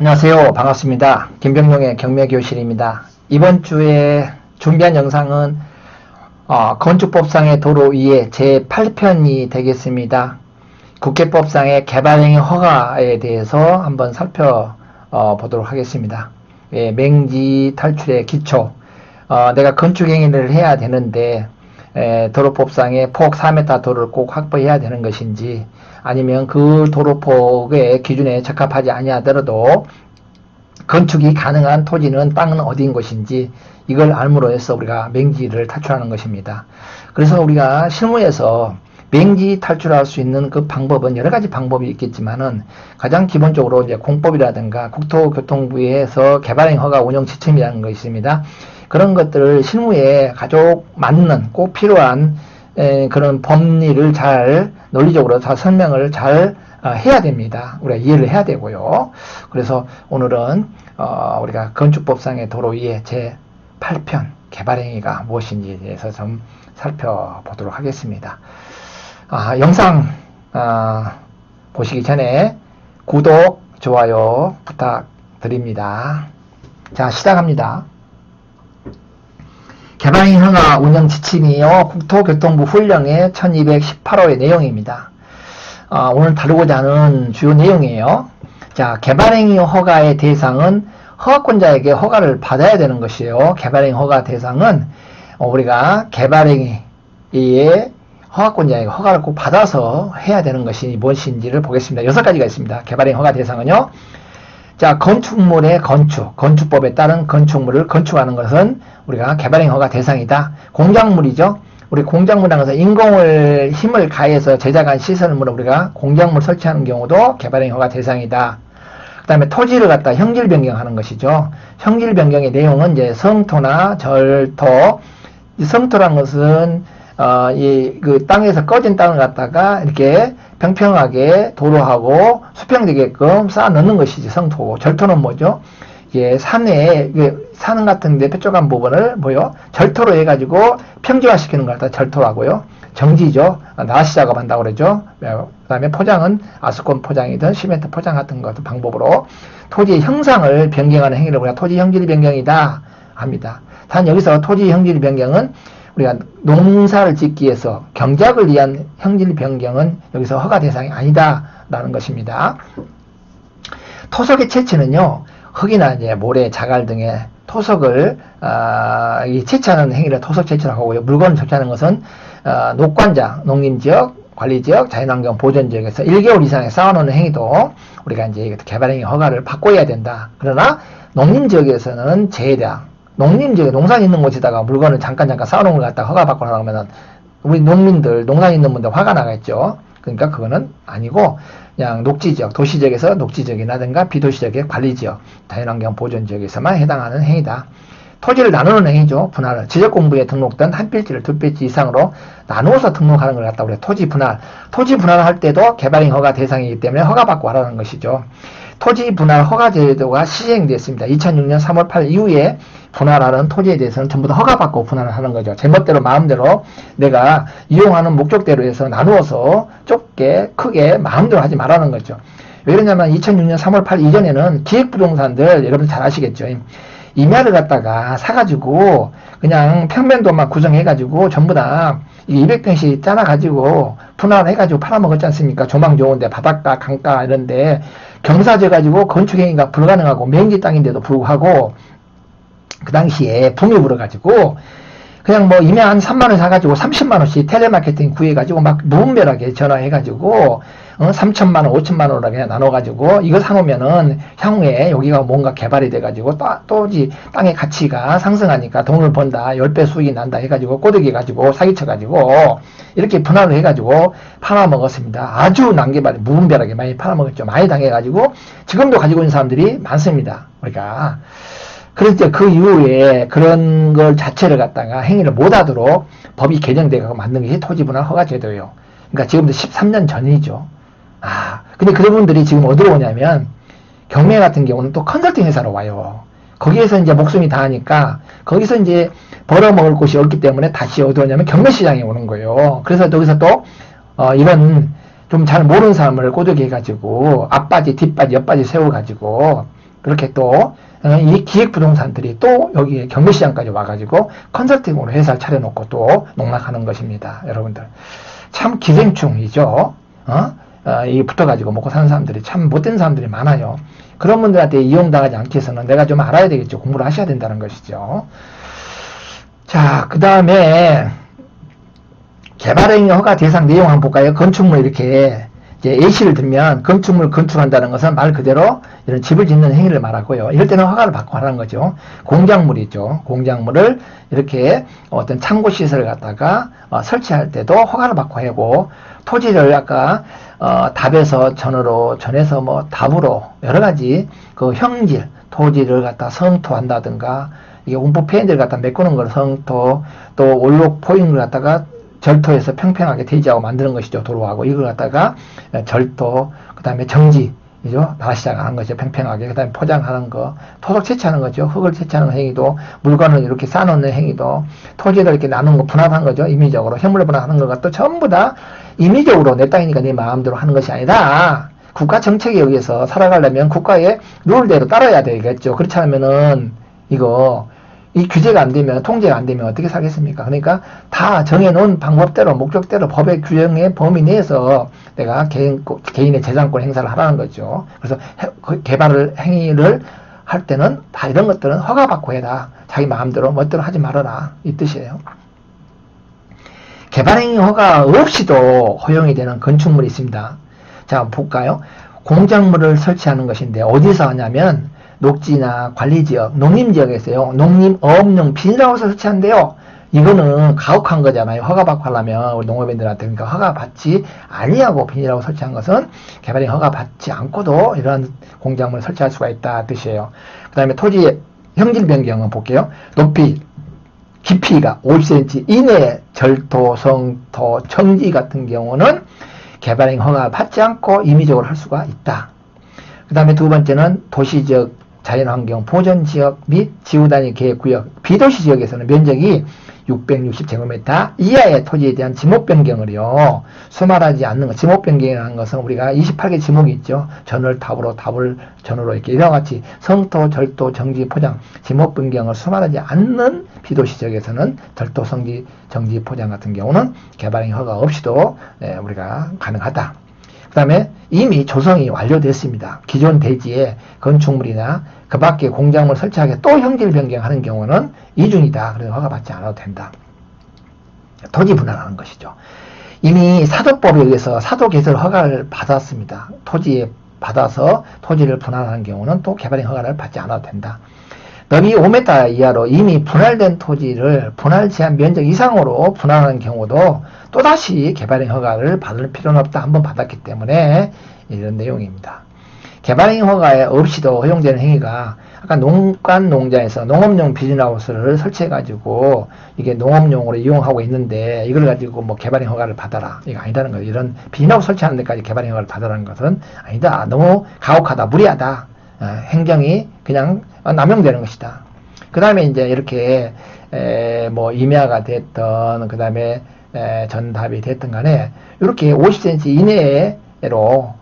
안녕하세요. 반갑습니다. 김병용의 경매교실입니다. 이번 주에 준비한 영상은 건축법상의 도로 위에 제8편이 되겠습니다. 국회법상의 개발행위 허가에 대해서 한번 살펴보도록 하겠습니다. 맹지 탈출의 기초. 내가 건축행위를 해야 되는데 도로법상의 폭 4m 도로를 꼭 확보해야 되는 것인지, 아니면 그 도로폭의 기준에 적합하지 아니하더라도 건축이 가능한 토지는 땅은 어디인 것인지, 이걸 알므로 해서 우리가 맹지를 탈출하는 것입니다. 그래서 우리가 실무에서 맹지 탈출할 수 있는 그 방법은 여러 가지 방법이 있겠지만은, 가장 기본적으로 이제 공법이라든가 국토교통부에서 개발행위 허가 운영 지침이라는 것이 있습니다. 그런 것들을 실무에 가장 맞는 꼭 필요한 그런 법리를 잘 논리적으로 잘 설명을 잘 해야 됩니다. 우리가 이해를 해야 되고요. 그래서 오늘은 우리가 건축법상의 도로 위에 제8편 개발행위가 무엇인지에 대해서 좀 살펴보도록 하겠습니다. 영상 보시기 전에 구독, 좋아요 부탁드립니다. 자, 시작합니다. 개발행위 허가 운영 지침이요, 국토교통부 훈령의 1218호의 내용입니다. 오늘 다루고자 하는 주요 내용이에요. 자, 개발행위 허가의 대상은 허가권자에게 허가를 받아야 되는 것이에요. 개발행위 허가 대상은 우리가 개발행위의 허가권자에게 허가를 꼭 받아서 해야 되는 것이 무엇인지를 보겠습니다. 6가지가 있습니다. 개발행위 허가 대상은요. 자, 건축물의 건축법에 따른 건축물을 건축하는 것은 우리가 개발행위 허가 대상이다. 공작물이죠. 우리 공작물이라는 것은 인공을 힘을 가해서 제작한 시설물을 우리가 공작물 설치하는 경우도 개발행위 허가 대상이다. 그 다음에 토지를 갖다 형질 변경하는 것이죠. 형질 변경의 내용은 이제 성토나 절토. 성토라는 것은 그 땅에서 꺼진 땅을 갖다가 이렇게 평평하게 도로하고 수평되게끔 쌓아 넣는 것이지 성토고, 절토는 뭐죠? 산에, 산 같은 데 뾰족한 부분을 절토로 해가지고 평지화시키는 걸 갖다 절토하고요. 정지죠. 나시 작업한다고 그러죠. 그 다음에 포장은 아스콘 포장이든 시멘트 포장 같은 것도 방법으로 토지의 형상을 변경하는 행위를 우리가 토지 형질 변경이다 합니다. 단 여기서 토지 형질 변경은 우리가 농사를 짓기 위해서 경작을 위한 형질 변경은 여기서 허가 대상이 아니다라는 것입니다. 토석의 채취는요, 흙이나 이제 모래, 자갈 등의 토석을 채취하는 행위를 토석 채취라고 하고요. 물건을 채취하는 것은 녹관장, 농림지역, 관리지역, 자연환경 보전지역에서 1개월 이상에 쌓아놓는 행위도 우리가 이제 개발행위 허가를 받고 해야 된다. 그러나 농림지역에서는 제외다. 농림지역에 농산 있는 곳에다가 물건을 잠깐 쌓아놓은 걸 갖다가 허가받고 하면은 우리 농민들, 농산 있는 분들 화가 나겠죠. 그러니까 그거는 아니고, 그냥 녹지지역, 도시지역에서 녹지지역이라든가 비도시지역의 관리지역, 자연환경 보존지역에서만 해당하는 행위다. 토지를 나누는 행위죠. 분할을. 지적공부에 등록된 한 필지를 두 필지 이상으로 나누어서 등록하는 걸 갖다 우리가 토지 분할. 토지 분할을 할 때도 개발행위 허가 대상이기 때문에 허가받고 하라는 것이죠. 토지 분할 허가 제도가 시행됐습니다. 2006년 3월 8일 이후에 분할하는 토지에 대해서는 전부 다 허가받고 분할을 하는 거죠. 제멋대로 마음대로 내가 이용하는 목적대로 해서 나누어서 좁게 크게 마음대로 하지 말라는 거죠. 왜 그러냐면 2006년 3월 8일 이전에는 기획부동산들 여러분 잘 아시겠죠. 임야를 갖다가 사가지고 그냥 평면도만 구성해가지고 전부 다 200평씩 짜놔가지고 분할해가지고 팔아먹었지 않습니까? 조망 좋은데 바닷가, 강가 이런데 경사져가지고 건축행위가 불가능하고 맹지 땅인데도 불구하고 그 당시에 붐이 불어가지고 그냥 임야 한 3만원 사가지고 30만원씩 텔레마케팅 구해가지고 막 무분별하게 전화해가지고 3천만원, 5천만원으로 그냥 나눠가지고 이거 사놓으면은 향후에 여기가 뭔가 개발이 돼가지고 또지 땅의 가치가 상승하니까 돈을 번다, 10배 수익이 난다 해가지고 꼬드기 가지고 사기쳐가지고 이렇게 분할을 해가지고 팔아먹었습니다. 아주 난개발이 무분별하게 많이 팔아먹었죠. 많이 당해가지고 지금도 가지고 있는 사람들이 많습니다. 그러니까 그래서 그 이후에 그런 걸 자체를 갖다가 행위를 못하도록 법이 개정되고 만든 게 토지 분할 허가 제도예요. 그러니까 지금부터 13년 전이죠. 근데 그런 분들이 지금 어디로 오냐면 경매 같은 경우는 또 컨설팅 회사로 와요. 거기에서 이제 목숨이 다하니까 거기서 이제 벌어먹을 곳이 없기 때문에 다시 어디 오냐면 경매 시장에 오는 거예요. 그래서 여기서 또 이런 좀 잘 모르는 사람을 꼬드게 해가지고 앞바지, 뒷바지, 옆바지 세워가지고 그렇게 또 이 기획부동산들이 또 여기 경매시장까지 와가지고 컨설팅으로 회사를 차려놓고 또 농락하는 것입니다. 여러분들 참 기생충이죠. 이 붙어가지고 먹고 사는 사람들이 참 못된 사람들이 많아요. 그런 분들한테 이용당하지 않기 위해서는 내가 좀 알아야 되겠죠. 공부를 하셔야 된다는 것이죠. 자, 그 다음에 개발행위 허가 대상 내용 한번 볼까요? 건축물 이렇게 이제 예시를 들면 건축물 건축한다는 것은 말 그대로 이런 집을 짓는 행위를 말하고요. 이럴 때는 허가를 받고 하라는 거죠. 공작물이죠. 공작물을 이렇게 어떤 창고 시설을 갖다가 설치할 때도 허가를 받고 하고, 토지를 아까 답에서 전에서 뭐 답으로 여러 가지 그 형질 토지를 갖다 성토한다든가, 이게 운포 폐인들을 갖다 메꾸는 걸 성토, 또 올록 포인을 갖다가 절토해서 평평하게 대지하고 만드는 것이죠. 도로하고 이걸 갖다가 절토, 그 다음에 정지이죠. 다시 시작하는 거죠. 평평하게. 그 다음에 포장하는 거, 토속 채취하는 거죠. 흙을 채취하는 행위도, 물건을 이렇게 쌓아놓는 행위도, 토지를 이렇게 나누는 거, 분할하는 거죠. 임의적으로 현물로 분할하는 것과 또 전부 다 임의적으로 내 땅이니까 내 마음대로 하는 것이 아니라 국가 정책에 의해서 살아가려면 국가의 룰대로 따라야 되겠죠. 그렇지 않으면은 이 규제가 안 되면, 통제가 안 되면 어떻게 살겠습니까? 그러니까 다 정해놓은 방법대로, 목적대로, 법의 규정의 범위 내에서 내가 개인의 재산권 행사를 하라는 거죠. 그래서 개발 행위를 할 때는 다 이런 것들은 허가받고 해라. 자기 마음대로 멋대로 하지 말아라. 이 뜻이에요. 개발행위 허가 없이도 허용이 되는 건축물이 있습니다. 자, 볼까요? 공작물을 설치하는 것인데 어디서 하냐면 녹지나 관리지역, 농림지역에서요. 농림어업용 비닐하우스 설치한대요. 이거는 가혹한 거잖아요. 허가받고 하려면 우리 농업인들한테. 그러니까 허가받지 아니하고 비닐하우스 설치한 것은 개발행위 허가받지 않고도 이러한 공작물을 설치할 수가 있다 뜻이에요. 그 다음에 토지의 형질 변경은 볼게요. 높이, 깊이가 50cm 이내의 절토, 성토, 청지 같은 경우는 개발행위 허가 받지 않고 임의적으로 할 수가 있다. 그 다음에 두 번째는 도시적 자연환경 보전지역 및 지구단위 계획구역, 비도시 지역에서는 면적이 660제곱미터 이하의 토지에 대한 지목 변경을요, 수말하지 않는 것. 지목 변경이라는 것은 우리가 28개 지목이 있죠. 전을 답으로, 답을 전으로 이렇게 이와 같이 성토, 절도, 정지, 포장, 지목 변경을 수말하지 않는 비도시 지역에서는 절도, 성지, 정지, 포장 같은 경우는 개발행위 허가 없이도 우리가 가능하다. 그 다음에 이미 조성이 완료됐습니다. 기존 대지에 건축물이나 그 밖에 공작물 설치하게 또 형질 변경하는 경우는 이중이다. 그래서 허가받지 않아도 된다. 토지 분할하는 것이죠. 이미 사도법에 의해서 사도 개설 허가를 받았습니다. 토지에 받아서 토지를 분할하는 경우는 또 개발행 허가를 받지 않아도 된다. 너비 5m 이하로 이미 분할된 토지를 분할 제한 면적 이상으로 분할하는 경우도 또다시 개발행 허가를 받을 필요는 없다. 한번 받았기 때문에 이런 내용입니다. 개발행 허가에 없이도 허용되는 행위가 아까 농간 농장에서 농업용 비닐하우스를 설치해가지고 이게 농업용으로 이용하고 있는데 이걸 가지고 뭐 개발행 허가를 받아라. 이거 아니다는 거예요. 이런 비닐하우스 설치하는 데까지 개발행 허가를 받아라는 것은 아니다. 너무 가혹하다. 무리하다. 행정이 그냥 남용되는 것이다. 그 다음에 이제 이렇게 뭐 임야가 됐던 그 다음에 전답이 됐던 간에 이렇게 50cm 이내로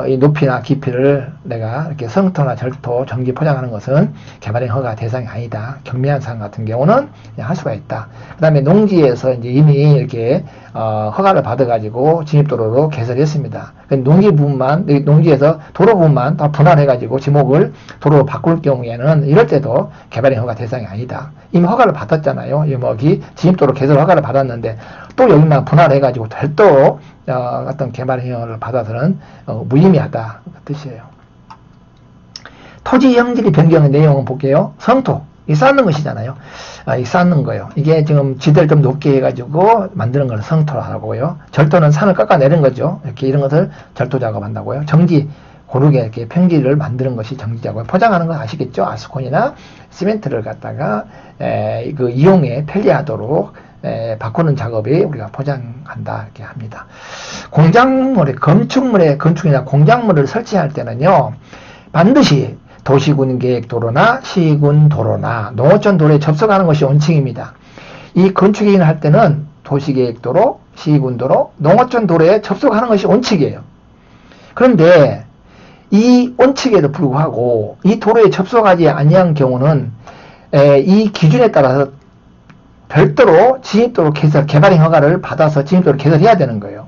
이 높이나 깊이를 내가 이렇게 성토나 절토, 정지, 포장하는 것은 개발행 허가 대상이 아니다. 경미한 사항 같은 경우는 그냥 할 수가 있다. 그 다음에 농지에서 이제 이미 이렇게 허가를 받아가지고 진입도로로 개설했습니다. 농지 부분만, 농지에서 도로 부분만 다 분할해가지고 지목을 도로로 바꿀 경우에는 이럴 때도 개발행 허가 대상이 아니다. 이미 허가를 받았잖아요. 여기 진입도로 개설 허가를 받았는데 또 여기만 분할해가지고 별도 어떤 개발 행위를 받아서는 무의미하다 그 뜻이에요. 토지 형질이 변경의 내용은 볼게요. 성토, 이 쌓는 것이잖아요. 이 쌓는 거요. 이게 지금 지대를 좀 높게 해가지고 만드는 걸 성토라고요. 절도는 산을 깎아내는 거죠. 이렇게 이런 것을 절도 작업한다고요. 정지, 고르게 이렇게 평지를 만드는 것이 정지 작업. 포장하는 건 아시겠죠? 아스콘이나 시멘트를 갖다가 그 이용에 편리하도록 바꾸는 작업이 우리가 포장한다 이렇게 합니다. 공작물에 건축이나 공작물을 설치할 때는요, 반드시 도시군 계획도로나 시군 도로나 농어촌 도로에 접속하는 것이 원칙입니다. 이 건축행위를 할 때는 도시계획도로, 시군 도로, 농어촌 도로에 접속하는 것이 원칙이에요. 그런데 이 원칙에도 불구하고 이 도로에 접속하지 아니한 경우는 이 기준에 따라서 별도로 진입도로 개발행 허가를 받아서 진입도를 개설해야 되는 거예요.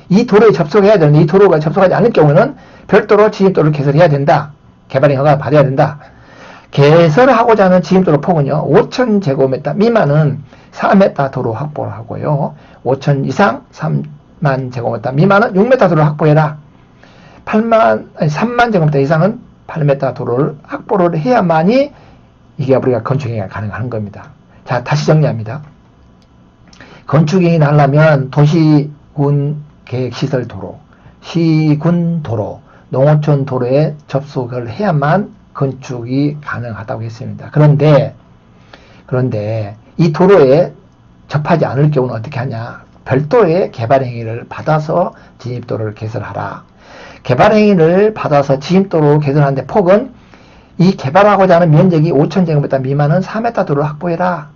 이 도로에 접속해야 되는데 이 도로가 접속하지 않을 경우는 별도로 진입도를 개설해야 된다. 개발행 허가를 받아야 된다. 개설하고자 하는 진입도로 폭은요, 5,000제곱미터 미만은 4m 도로 확보를 하고요. 5,000 이상 3만 제곱미터 미만은 6m 도로를 확보해라. 3만 제곱미터 이상은 8m 도로를 확보를 해야만이 이게 우리가 건축행위가 가능한 겁니다. 자, 다시 정리합니다. 건축행위를 하려면 도시군 계획시설 도로, 시군 도로, 농어촌 도로에 접속을 해야만 건축이 가능하다고 했습니다. 그런데 이 도로에 접하지 않을 경우는 어떻게 하냐? 별도의 개발행위를 받아서 진입도로를 개설하라. 개발행위를 받아서 진입도로 개설하는데 폭은 이 개발하고자 하는 면적이 5,000제곱미터 미만은 4m 도로를 확보해라.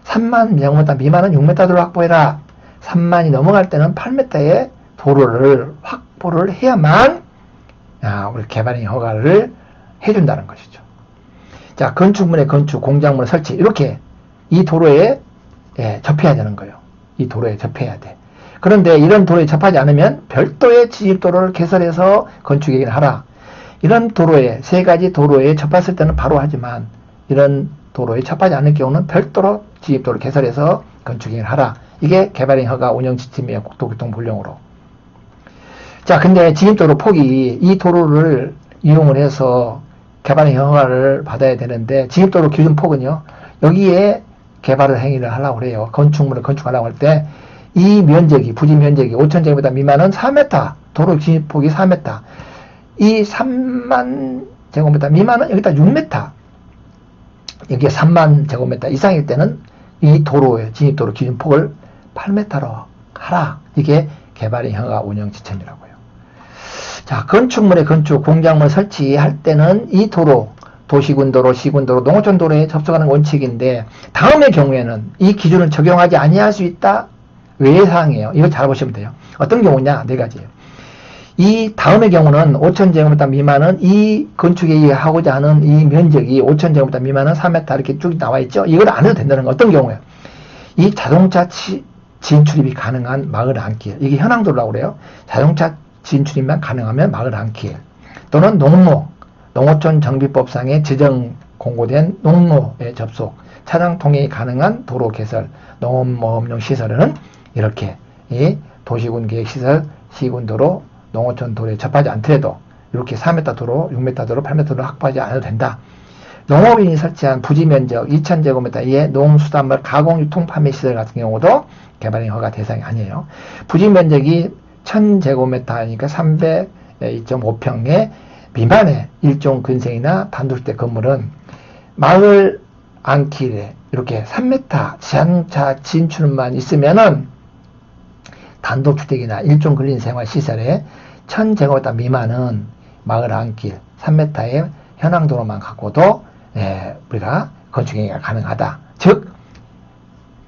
3만 제곱미터 미만은 6m 도로를 확보해라. 3만이 넘어갈 때는 8m의 도로를 확보를 해야만 우리 개발행위 허가를 해준다는 것이죠. 자, 건축물의 건축, 공작물의 설치, 이렇게 이 도로에 접해야 되는 거예요. 이 도로에 접해야 돼. 그런데 이런 도로에 접하지 않으면 별도의 진입도로를 개설해서 건축행위를 하라. 이런 도로에, 세 가지 도로에 접했을 때는 바로 하지만 이런 도로에 접하지 않을 경우는 별도로 진입도로를 개설해서 건축행위를 하라. 이게 개발행위 허가 운영 지침이에요. 국토교통부령으로. 자, 근데 진입도로 폭이 이 도로를 이용을 해서 개발행위 허가를 받아야 되는데 진입도로 기준 폭은요, 여기에 개발을 행위를 하려고 그래요. 건축물을 건축하려고 할 때 이 면적이, 부지 면적이 5,000제곱미터 미만은 4m, 도로 진입폭이 4m, 이 3만 제곱미터 미만은 여기다 6m, 여기에 3만 제곱미터 이상일 때는 이 도로의 진입도로 기준폭을 8m로 하라. 이게 개발행위 허가 운영 지침이라고요. 자, 건축물의 건축, 공작물 설치할 때는 이 도로, 도시군도로, 시군도로, 농어촌도로에 접속하는 원칙인데 다음의 경우에는 이 기준을 적용하지 아니할 수 있다. 외사항이에요. 이거 잘 보시면 돼요. 어떤 경우냐? 네 가지예요. 이 다음의 경우는 5,000제곱미터 미만은 이 건축에 하고자 하는 이 면적이 5,000제곱미터 미만은 4m 이렇게 쭉 나와 있죠. 이걸 안 해도 된다는 거. 어떤 경우에요? 이 자동차 진출입이 가능한 마을 안길, 이게 현황도로라고 그래요. 자동차 진출입만 가능하면 마을 안길, 또는 농어촌 정비법상에 지정 공고된 농로에 접속, 차량 통행이 가능한 도로 개설, 농업모험용 시설은 이렇게 이 도시군 계획시설, 시군도로, 농어촌 도로에 접하지 않더라도 이렇게 4m 도로, 6m 도로, 8m 도로 확보하지 않아도 된다. 농업인이 설치한 부지면적 2,000제곱미터 이하의 농수산물 가공, 유통, 판매 시설 같은 경우도 개발행위 허가 대상이 아니에요. 부지면적이 1,000제곱미터니까 302.5평의 미만의 일종 근생이나 단독주택 건물은 마을 안길에 이렇게 3m 자동차 진출만 있으면은 단독주택이나 일종 근린생활시설에 1,000제곱미터 미만은 마을 안길 3m의 현황도로만 갖고도 우리가 건축행위가 가능하다. 즉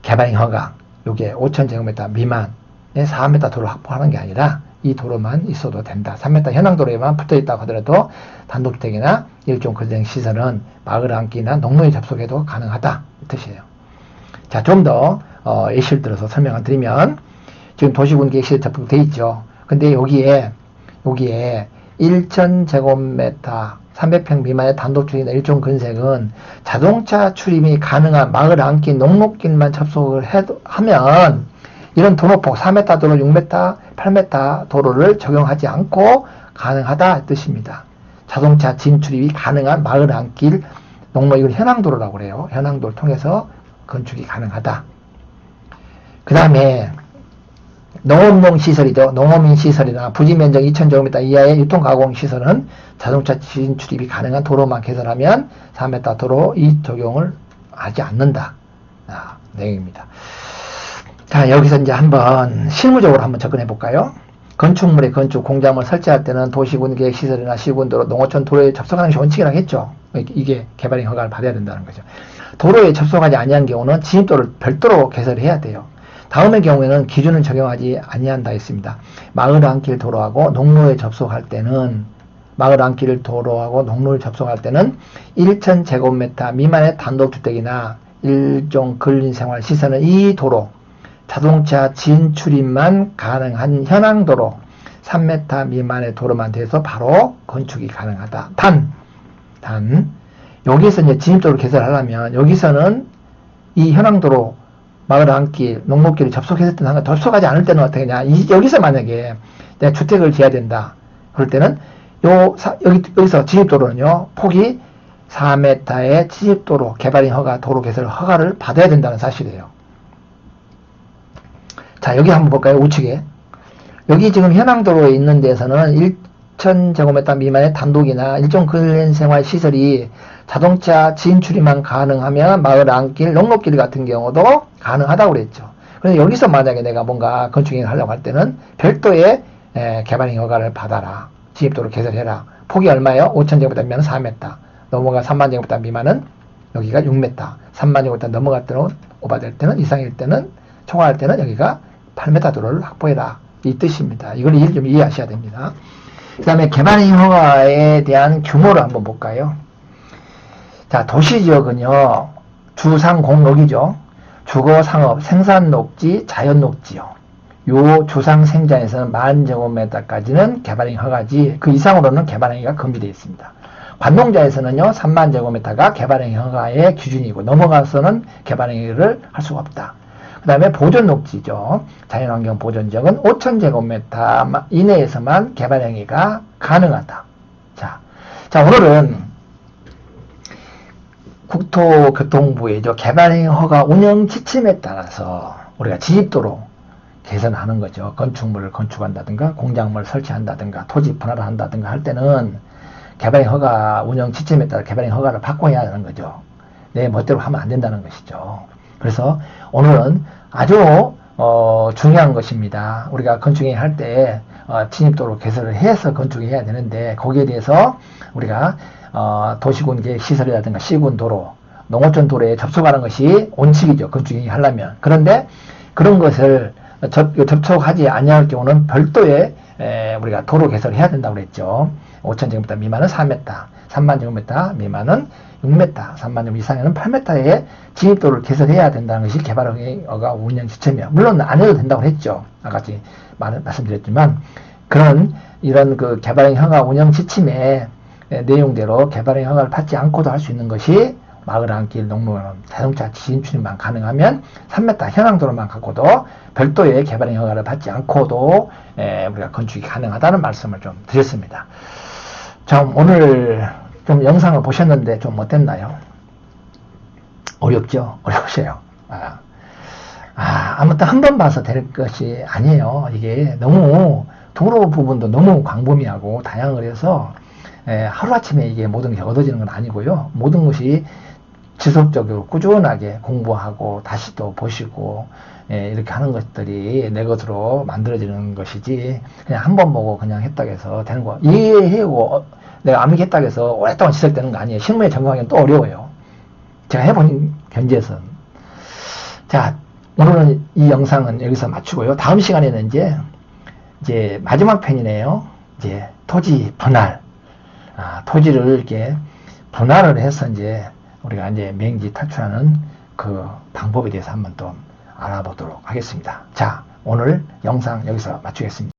개발행위 허가, 요게 5,000제곱미터 미만의 4m 도로 확보하는 게 아니라 이 도로만 있어도 된다. 3m 현황도로에만 붙어있다고 하더라도 단독주택이나 일종 근생시설은 마을 안길이나 농로에 접속해도 가능하다. 이 뜻이에요. 자, 좀 더 예시를 들어서 설명을 드리면 지금 도시군 계획시설 접속되어 있죠. 근데 여기에 1,000제곱미터 300평 미만의 단독주택이나 일종 근생은 자동차 출입이 가능한 마을 안길, 농로길만 접속을 하면 이런 도로폭 4m 도로, 6m, 8m 도로를 적용하지 않고 가능하다 이 뜻입니다. 자동차 진출입이 가능한 마을 안길, 농로, 이걸 현황도로라고 그래요. 현황도를 통해서 건축이 가능하다. 그 다음에 농업용 시설이죠. 농업인 시설이나 부지면적 2,000제곱미터 이하의 유통가공시설은 자동차 진출입이 가능한 도로만 개설하면 4m 도로 이 적용을 하지 않는다. 내용입니다. 자, 여기서 이제 한번 실무적으로 한번 접근해 볼까요? 건축물의 건축, 공작물 설치할 때는 도시군 계획 시설이나 시군도로, 농어촌 도로에 접속하는 것이 원칙이라고 했죠. 이게 개발행위 허가를 받아야 된다는 거죠. 도로에 접속하지 아니한 경우는 진입도를 별도로 개설해야 돼요. 다음의 경우에는 기준을 적용하지 아니한다 했습니다. 마을 안길 도로하고 농로에 접속할 때는 마을 안길 도로하고 농로를 접속할 때는 1,000제곱미터 미만의 단독주택이나 일종 근린생활 시설은 이 도로, 자동차 진출입만 가능한 현황도로 3m 미만의 도로만 돼서 바로 건축이 가능하다. 단, 여기서 이제 진입도로 개설하려면 여기서는 이 현황도로, 마을 안길, 농목길을 접속했을 때는 접속하지 않을 때는 어떻게 하냐. 여기서 만약에 내가 주택을 지어야 된다. 그럴 때는 여기서 진입도로는요, 폭이 4m의 진입도로, 개발인 허가, 도로 개설 허가를 받아야 된다는 사실이에요. 자, 여기 한번 볼까요? 우측에. 여기 지금 현황도로에 있는 데에서는 1,000제곱미터 미만의 단독이나 일종 근린생활 시설이 자동차 진출이만 가능하면 마을 안길, 농로길 같은 경우도 가능하다고 그랬죠. 그래서 여기서 만약에 내가 뭔가 건축행위를 하려고 할 때는 별도의 개발행 허가를 받아라. 진입도로 개설해라. 폭이 얼마예요? 5,000제곱미터 미만은 4m. 넘어가 30,000제곱미터 미만은 여기가 6m. 30,000제곱미터 넘어갈 때는 오버될 때는 이상일 때는 초과할 때는 여기가 8m 도로를 확보해라. 이 뜻입니다. 이걸 좀 이해하셔야 됩니다. 그 다음에 개발행 허가에 대한 규모를 한번 볼까요? 자, 도시지역은요, 주상공록이죠. 주거상업, 생산녹지, 자연녹지요. 요 주상생자에서는 10,000제곱미터까지는 개발행 허가지, 그 이상으로는 개발행위가 금지되어 있습니다. 관농자에서는요, 30,000제곱미터가 개발행 허가의 기준이고, 넘어가서는 개발행위를 할 수가 없다. 그 다음에 보존녹지죠. 자연환경 보존지역은 5,000제곱미터 이내에서만 개발행위가 가능하다. 자, 오늘은 국토교통부의 개발행위 허가 운영 지침에 따라서 우리가 진입도로 개선하는 거죠. 건축물을 건축한다든가 공작물을 설치한다든가 토지 분할을 한다든가 할 때는 개발행 허가 운영 지침에 따라 개발행 허가를 바꿔야 하는 거죠. 내 멋대로 하면 안 된다는 것이죠. 그래서 오늘은 아주 중요한 것입니다. 우리가 건축행위 할 때 진입도로 개설을 해서 건축을 해야 되는데 거기에 대해서 우리가 도시군 계획 시설이라든가 시군 도로, 농어촌 도로에 접촉하는 것이 원칙이죠. 건축행위 하려면. 그런데 그런 것을 접촉하지 아니할 경우는 별도의 우리가 도로 개설을 해야 된다고 그랬죠. 5,000제곱미터 미만은 4m, 30,000제곱미터 미만은 6m, 30,000제곱미터 이상에는 8m의 진입도를 개설해야 된다는 것이 개발행위 허가 운영 지침이에요. 물론 안 해도 된다고 했죠. 아까 말씀드렸지만 이런 그 개발행위 허가 운영 지침의 내용대로 개발행위 허가를 받지 않고도 할 수 있는 것이 마을 안길, 농로, 자동차 진출입만 가능하면 3m 현황도로만 갖고도 별도의 개발행위 허가를 받지 않고도 우리가 건축이 가능하다는 말씀을 좀 드렸습니다. 자, 오늘 좀 영상을 보셨는데 좀 어땠나요? 어렵죠? 어려우세요. 아무튼 한 번 봐서 될 것이 아니에요. 이게 너무 도로 부분도 너무 광범위하고 다양을 해서 하루아침에 이게 모든 게 얻어지는 건 아니고요. 모든 것이 지속적으로 꾸준하게 공부하고 다시 또 보시고 이렇게 하는 것들이 내 것으로 만들어지는 것이지 그냥 한 번 보고 그냥 했다고 해서 되는 거 이해하고 내가 암기 했다고 해서 오랫동안 지속되는 거 아니에요. 실무에 적용하기는 또 어려워요. 제가 해본 견지에서는. 자, 오늘은 이 영상은 여기서 마치고요. 다음 시간에는 이제 마지막 편이네요. 이제 토지 분할, 토지를 이렇게 분할을 해서 우리가 맹지 탈출하는 그 방법에 대해서 한번 또 알아보도록 하겠습니다. 자, 오늘 영상 여기서 마치겠습니다.